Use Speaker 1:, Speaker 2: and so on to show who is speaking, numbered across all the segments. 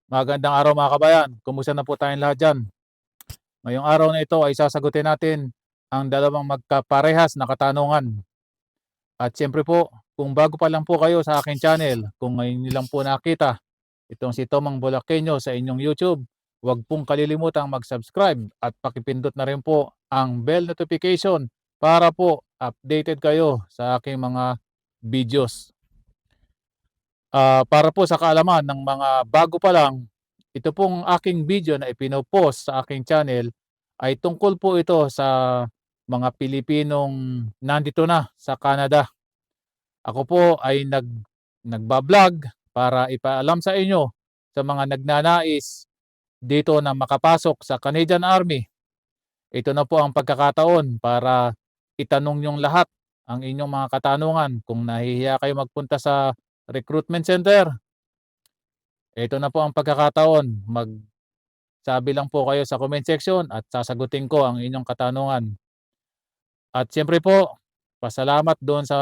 Speaker 1: Magandang araw mga kabayan, kumusta na po tayong lahat diyan? Ngayong araw na ito ay sasagutin natin ang dalawang magkaparehas na katanungan. At siyempre po, kung bago pa lang po kayo sa aking channel, kung ngayon niyo lang po nakita itong si Tomang Bulakenyo sa inyong YouTube, huwag pong kalilimutang mag-subscribe at pakipindot na rin po ang bell notification para po updated kayo sa aking mga videos. Para po sa kaalaman ng mga bago pa lang, ito pong aking video na ipino-post sa aking channel ay tungkol po ito sa mga Pilipinong nandito na sa Canada. Ako po ay nagba-vlog para ipaalam sa inyo sa mga nagnanais dito na makapasok sa Canadian Army. Ito na po ang pagkakataon para itanong niyong lahat ang inyong mga katanungan. Kung nahihiya kayo magpunta sa recruitment center, ito na po ang pagkakataon. Magsabi lang po kayo sa comment section at sasagutin ko ang inyong katanungan. At siyempre po, pasalamat doon sa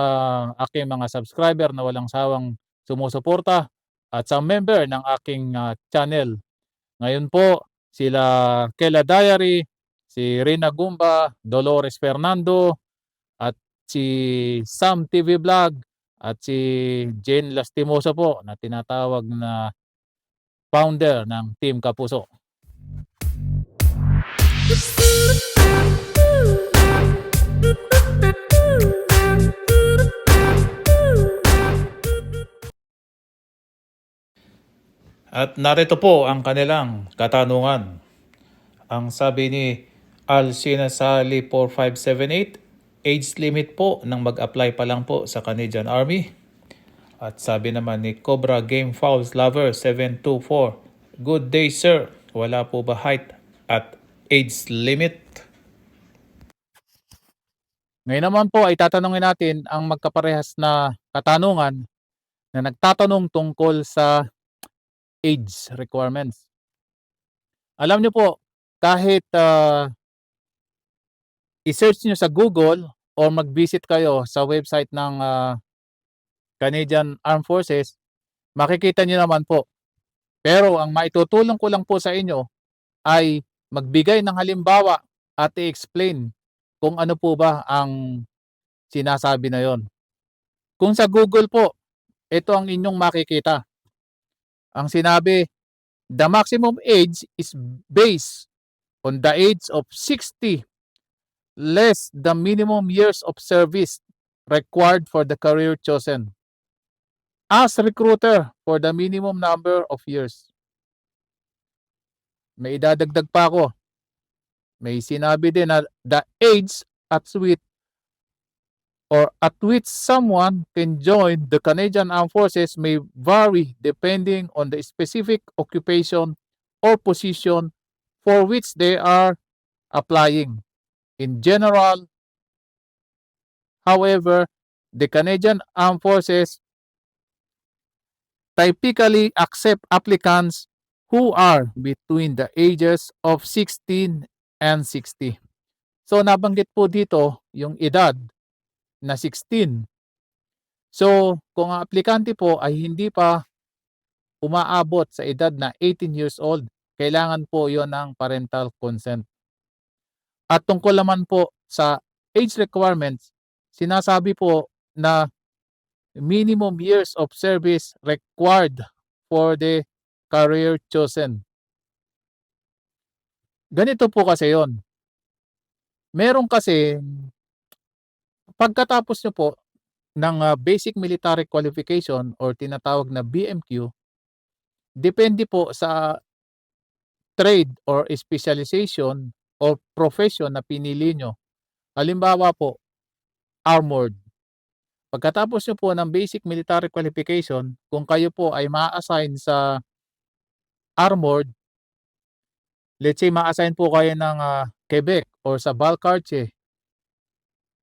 Speaker 1: aking mga subscriber na walang sawang sumusuporta at sa member ng aking channel. Ngayon po, sila Kela Diary, si Rina Gumba, Dolores Fernando, at si Sam TV Vlog, at si Jane Lastimoso po na tinatawag na founder ng Team Kapuso. At narito po ang kanilang katanungan. Ang sabi ni Alcina Sally 4578, age limit po nang mag-apply pa lang po sa Canadian Army. At sabi naman ni Cobra Game Fouls Lover 724, good day sir, wala po ba height at age limit? Ngayon naman po ay tatanungin natin ang magkaparehas na katanungan na nagtatanong tungkol sa age requirements. Alam niyo po, kahit i-search niyo sa Google o mag-visit kayo sa website ng Canadian Armed Forces, makikita niyo naman po. Pero ang maitutulong ko lang po sa inyo ay magbigay ng halimbawa at i-explain kung ano po ba ang sinasabi na yon. Kung sa Google po, ito ang inyong makikita. Ang sinabi, the maximum age is based on the age of 60 less the minimum years of service required for the career chosen. Ask recruiter for the minimum number of years. May idadagdag pa ako. May sinabi din na the age at which someone can join the Canadian Armed Forces may vary depending on the specific occupation or position for which they are applying. In general, however, the Canadian Armed Forces typically accept applicants who are between the ages of 16 and 60. So nabanggit po dito yung edad na 16. So kung ang aplikante po ay hindi pa umaabot sa edad na 18 years old, kailangan po yon ng parental consent. At tungkol naman po sa age requirements, sinasabi po na minimum years of service required for the career chosen. Ganito po kasi yon. Meron kasi pagkatapos nyo po ng basic military qualification or tinatawag na BMQ, depende po sa trade or specialization or profession na pinili nyo. Halimbawa po, armored. Pagkatapos nyo po ng basic military qualification, kung kayo po ay ma-assign sa armored, let's say ma-assign po kayo ng Quebec or sa Balcarce.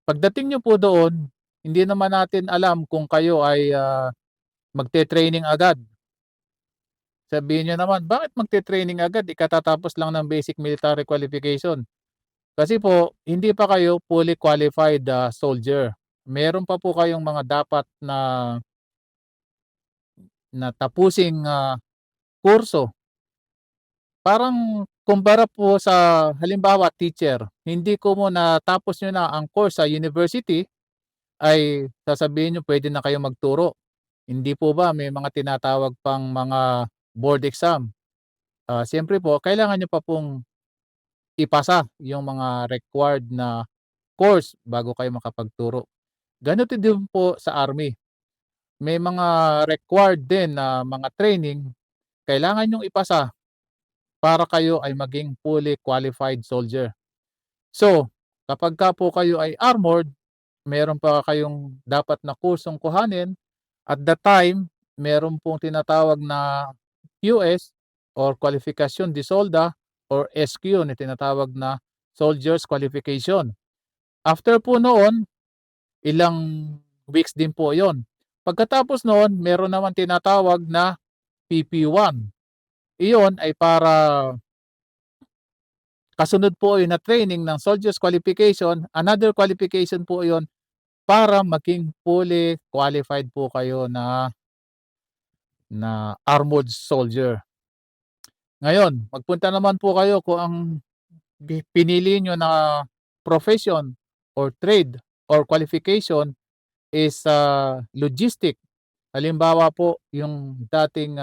Speaker 1: Pagdating nyo po doon, hindi naman natin alam kung kayo ay magte-training agad. Sabihin nyo naman, bakit magte-training agad? Ikatatapos lang ng basic military qualification. Kasi po, hindi pa kayo fully qualified soldier. Meron pa po kayong mga dapat na tapusing kurso Parang kumpara po sa halimbawa teacher, hindi ko mo natapos niyo na ang course sa university, ay sasabihin niyo puwede na kayong magturo. Hindi po ba may mga tinatawag pang mga board exam. Siyempre po kailangan niyo pa pong ipasa yung mga required na course bago kayo makapagturo. Ganito din po sa army, may mga required din na mga training kailangan niyong ipasa para kayo ay maging fully qualified soldier. So, kapagka po kayo ay armored, meron pa kayong dapat na kursong kuhanin. At that time, meron pong tinatawag na QS or Qualification de Solda or SQ na tinatawag na Soldiers Qualification. After po noon, ilang weeks din po 'yon. Pagkatapos noon, meron naman tinatawag na PP1. Iyon ay para kasunod po yun na training ng Soldiers Qualification, another qualification po yun para maging fully qualified po kayo na armored soldier. Ngayon, magpunta naman po kayo kung ang pinili niyo na profession or trade or qualification is, logistic. Halimbawa po yung dating,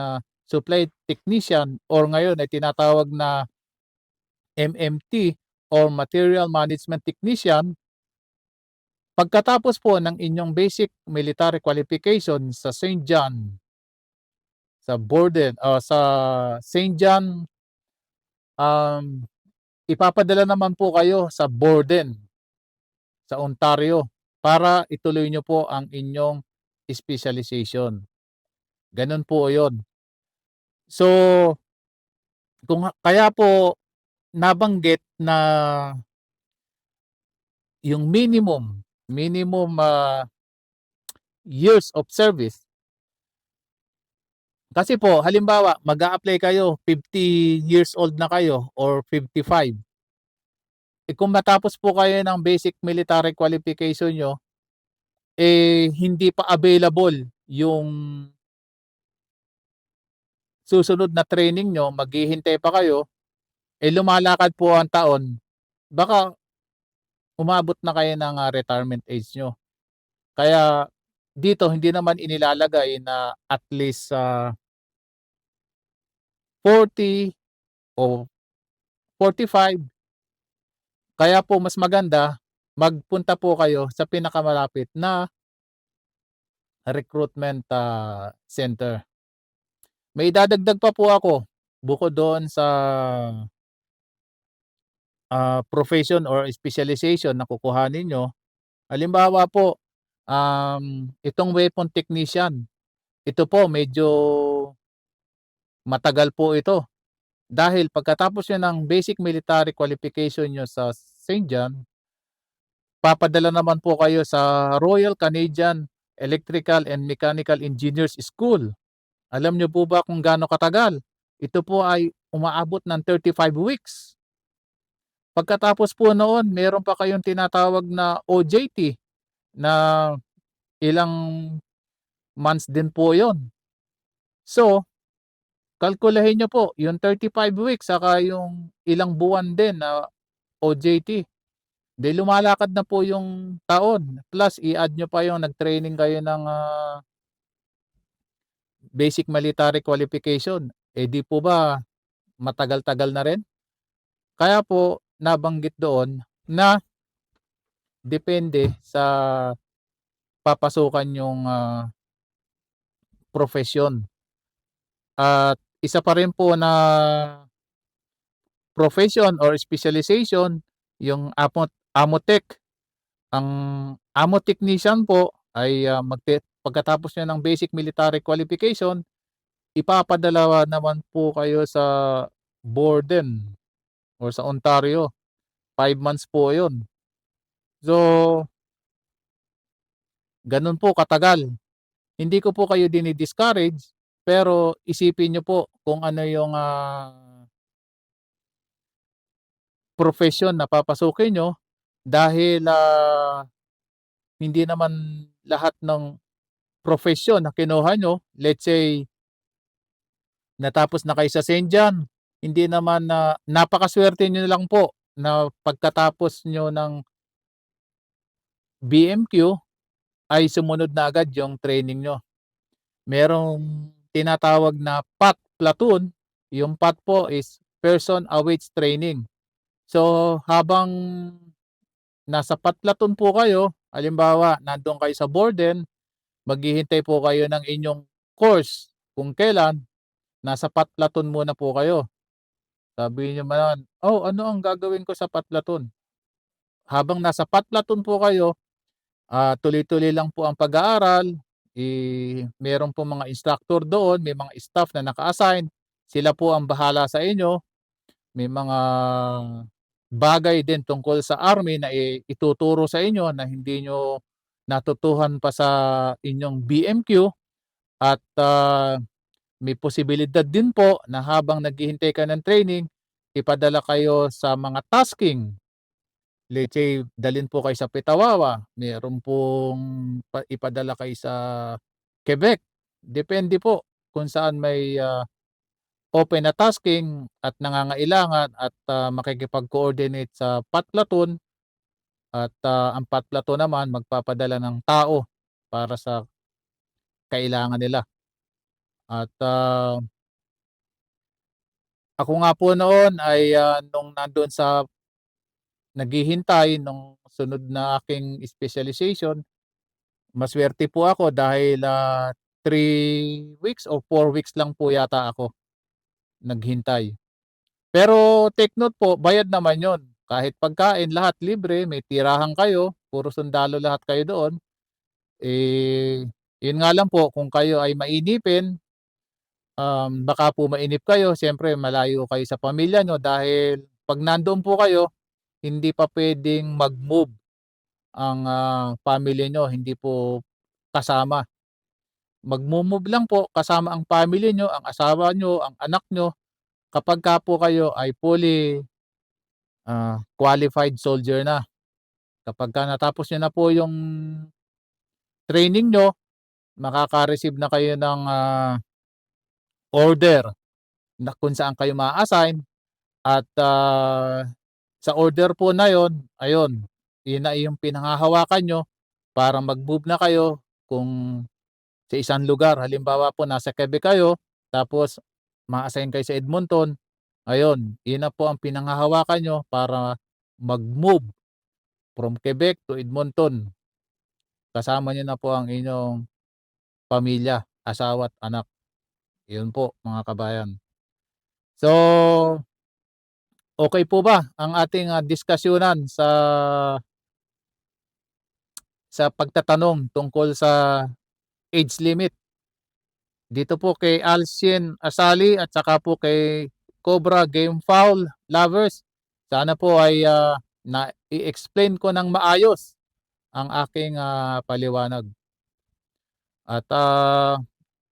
Speaker 1: supply technician or ngayon ay tinatawag na MMT or Material Management Technician. Pagkatapos po ng inyong basic military qualification sa St. John, sa Borden o sa St. John, um, ipapadala naman po kayo sa Borden, sa Ontario para ituloy niyo po ang inyong specialization. Gano'n po 'yon. So, kaya po nabanggit na yung minimum, years of service. Kasi po halimbawa mag-a-apply kayo 50 years old na kayo or 55. Kung matapos po kayo ng basic military qualification niyo, hindi pa available yung susunod na training niyo, maghihintay pa kayo, lumalakad po ang taon, baka umabot na kayo ng, retirement age niyo. Kaya dito hindi naman inilalagay na at least, 40 o 45. Kaya po mas maganda magpunta po kayo sa pinakamalapit na recruitment, center. May idadagdag pa po ako bukod doon sa, profession or specialization na kukuhanin niyo. Halimbawa po, itong weapon technician, ito po medyo matagal po ito. Dahil pagkatapos niyo ng basic military qualification niyo sa St. John, papadala naman po kayo sa Royal Canadian Electrical and Mechanical Engineers School. Alam niyo po ba kung gaano katagal? Ito po ay umaabot ng 35 weeks. Pagkatapos po noon, meron pa kayong tinatawag na OJT na ilang months din po 'yon. So, kalkulahin niyo po yung 35 weeks saka yung ilang buwan din na OJT. 'Di lumalakad na po yung taon, plus i-add niyo pa yung nag-training kayo ng, basic military qualification, 'di po ba matagal-tagal na rin? Kaya po nabanggit doon na depende sa papasukan niyong, propesyon. At isa pa rin po na profession or specialization yung AMO-Tech. Ang AMO technician po ay, pagkatapos niyo ng basic military qualification, ipapadala naman po kayo sa Borden or sa Ontario. 5 months po 'yun. So, gano'n po katagal. Hindi ko po kayo dini-discourage, pero isipin niyo po kung ano yung, propesyon na papasukin niyo dahil, hindi naman lahat ng propesyon na kinuha niyo, let's say natapos na kayo sa St. John, hindi naman na napakasuwerte niyo lang po na pagkatapos niyo ng BMQ ay sumunod na agad yung training niyo. Merong tinatawag na PAT platoon, yung PAT po is Person Awaits Training. So, habang nasa PAT platoon po kayo, halimbawa nandun kayo sa Borden, maghihintay po kayo ng inyong course kung kailan, nasa PAT platoon muna po kayo. Sabihin niyo naman, "Oh, ano ang gagawin ko sa PAT platoon?" Habang nasa PAT platoon po kayo, tuloy-tuloy lang po ang pag-aaral, meron pong mga instructor doon, may mga staff na naka-assign, sila po ang bahala sa inyo. May mga bagay din tungkol sa army na ituturo sa inyo na hindi niyo natutuhan pa sa inyong BMQ at, may posibilidad din po na habang naghihintay ka ng training, ipadala kayo sa mga tasking. Let's say, dalhin po kayo sa Petawawa, meron pong ipadala kayo sa Quebec. Depende po kung saan may, open na tasking at nangangailangan at, makikipag-coordinate sa PAT platoon at, ang PAT platoon naman magpapadala ng tao para sa kailangan nila. At, ako nga po noon ay, nung nandoon sa naghihintay nung sunod na aking specialization, masuwerte po ako dahil, 3 weeks o 4 weeks lang po yata ako naghintay. Pero take note po, bayad naman yon. Kahit pagkain lahat libre, may tirahan kayo, puro sundalo lahat kayo doon. Eh, 'yun nga lang po kung kayo ay mainipin, baka po mainip kayo, siyempre malayo kayo sa pamilya niyo dahil 'pag nandoon po kayo, hindi pa puwedeng mag-move ang, family niyo, hindi po kasama. Magmo-move lang po kasama ang family niyo, ang asawa niyo, ang anak niyo, kapagka po kayo ay fully, qualified soldier na. Kapagka natapos niyo na po yung training niyo, makaka-receive na kayo ng, order na kung saan kayo maa-assign at, sa order po na yon, ayun, yun na yung pinanghahawakan niyo para mag-move na kayo kung sa isang lugar. Halimbawa po nasa Quebec kayo, tapos ma-assign kayo sa Edmonton, ayun, yun na po ang pinanghahawakan niyo para mag-move from Quebec to Edmonton. Kasama niyo na po ang inyong pamilya, asawa at anak. Yun po mga kabayan. So, okey po ba ang ating, diskusyunan sa pagtatanong tungkol sa age limit? Dito po kay Alcien Asali at saka po kay Cobra Game Fowl Lovers. Sana po ay, nai-explain ko ng maayos ang aking, paliwanag. At,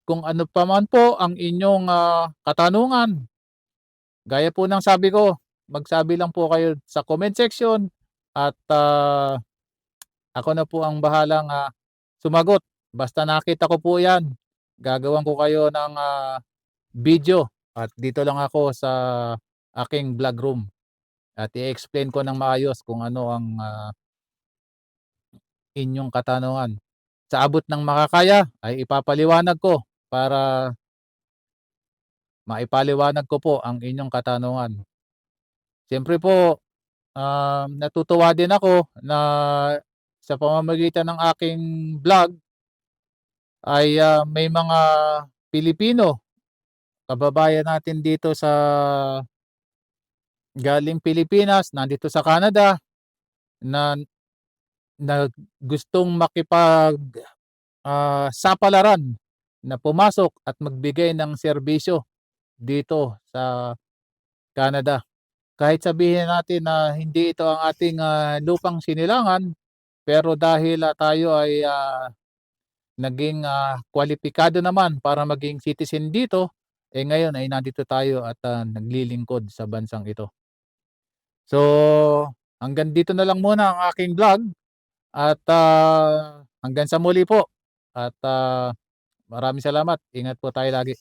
Speaker 1: kung ano pa man po ang inyong, katanungan, gaya po ng sabi ko, magsabi lang po kayo sa comment section at, ako na po ang bahalang, sumagot. Basta nakita ko po 'yan, gagawan ko kayo ng, video at dito lang ako sa aking vlog room at i-explain ko ng maayos kung ano ang, inyong katanungan. Sa abot ng makakaya ay ipapaliwanag ko para maipaliwanag ko po ang inyong katanungan. Siyempre po, natutuwa din ako na sa pamamagitan ng aking vlog ay, may mga Pilipino, kababayan natin dito sa galing Pilipinas, nandito sa Canada na na gustong sapalaran na pumasok at magbigay ng serbisyo dito sa Canada. Kahit sabihin natin na hindi ito ang ating, lupang sinilangan, pero dahil, tayo ay, naging, kwalipikado naman para maging citizen dito, eh, ngayon ay nandito tayo at, naglilingkod sa bansang ito. So, hanggang dito na lang muna ang aking vlog at, hanggang sa muli po at, maraming salamat. Ingat po tayo lagi.